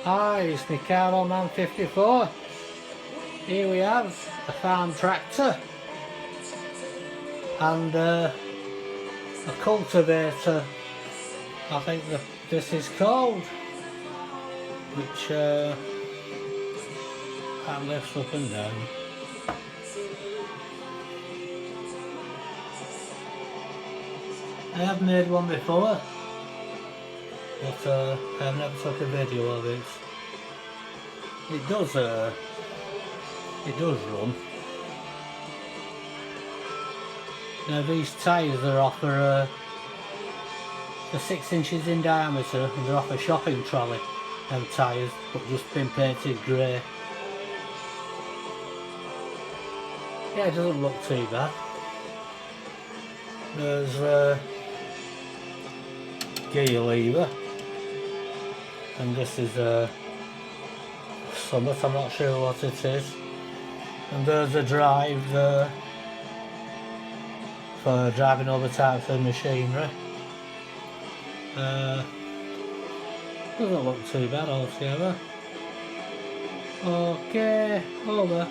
Hi, it's Meccano Man 54. Here we have a farm tractor and a cultivator, I think this is called, which that lifts up and down. I have made one before, but I have never took a video of it. It does run. Now these tyres are off they're 6 inches in diameter and they're off a shopping trolley, them tyres, but just been painted grey. Yeah, it doesn't look too bad. There's a gear lever, and this is a summit, I'm not sure what it is, and there's a drive there for driving other types of machinery. Doesn't look too bad altogether. Okay, over.